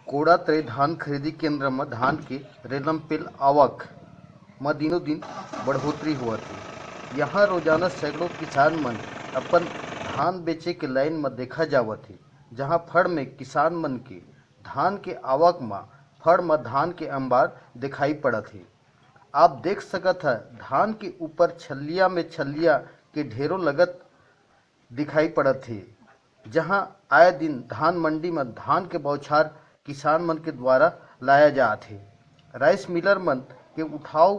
कोड़ातई धान खरीदी केंद्र में धान के रेलमपेल आवक में दिनों दिन बढ़ोतरी होवत है। यहाँ रोजाना सैकड़ों किसान मन अपन धान बेचे के लाइन में देखा जावत है, जहाँ फड़ में किसान मन के धान के आवक में फड़ में धान के अंबार दिखाई पड़त है। आप देख सकत है धान के ऊपर छल्लिया में छल्लिया के ढेरों लगत दिखाई पड़त है, जहां आए दिन धान मंडी में धान के बौछार किसान मन के द्वारा लाया जात है। राइस मिलर मन के उठाव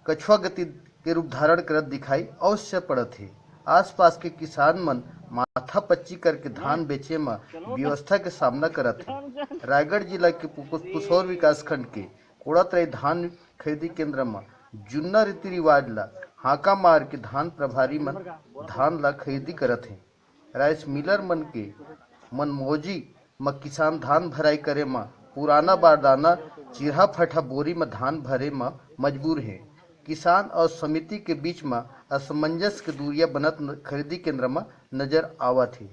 कछुआ गति के रूप धारण करत दिखाई अवश्य पड़त है। आसपास के किसान मन माथा पच्ची करके धान बेचे में व्यवस्था के सामना करत है। रायगढ़ जिला के पुसौर विकास खंड के कोड़ातई धान खरीदी केंद्र में जुन्ना रीति रिवाज ला हाका मार के धान प्रभारी मन धान ला खरीदी करत है। राइस मिलर मन के मनमौजी में किसान धान भराई करे में पुराना बारदाना चिरहा फटा बोरी में धान भरे में मजबूर है। किसान और समिति के बीच में असमंजस के दूरिया बनत खरीदी केंद्र में नजर आवत है।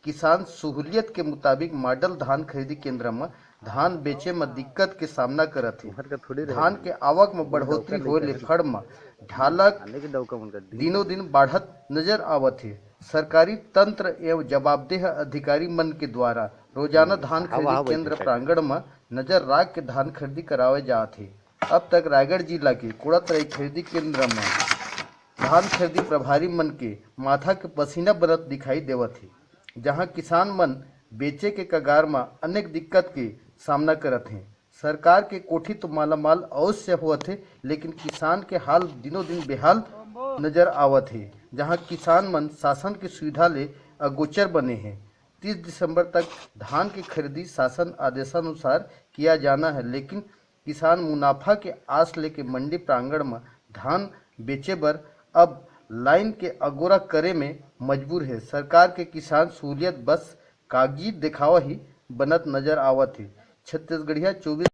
किसान सहूलियत के मुताबिक मॉडल धान खरीदी केंद्र में धान बेचे में दिक्कत के सामना करत है। धान के आवक में बढ़ोतरी होले फड़ में ढालक दिनों दिन बढ़त नजर आवत है। सरकारी तंत्र एवं जवाबदेह अधिकारी मन के द्वारा रोजाना धान खरीदी केंद्र प्रांगण में नजर रख के धान खरीदी करावे जात है। अब तक रायगढ़ जिला के कोड़ातई खरीदी केंद्र में धान खरीदी प्रभारी मन के माथा के पसीना बनत दिखाई देवत है, जहां किसान मन बेचे के कगार में अनेक दिक्कत के सामना करत हैं। सरकार के कोठी तो मालामाल अवश्य होत है, लेकिन किसान के हाल दिनों दिन बेहाल नजर आवत है, जहां किसान मन शासन की सुविधा ले अगोचर बने हैं। 30 दिसंबर तक धान की खरीदी शासन आदेशानुसार किया जाना है, लेकिन किसान मुनाफा के आस लेके मंडी प्रांगण में धान बेचे बर अब लाइन के अगोरा करे में मजबूर है। सरकार के किसान सहूलियत बस कागजी दिखावा ही बनत नजर आवत है। छत्तीसगढ़िया 24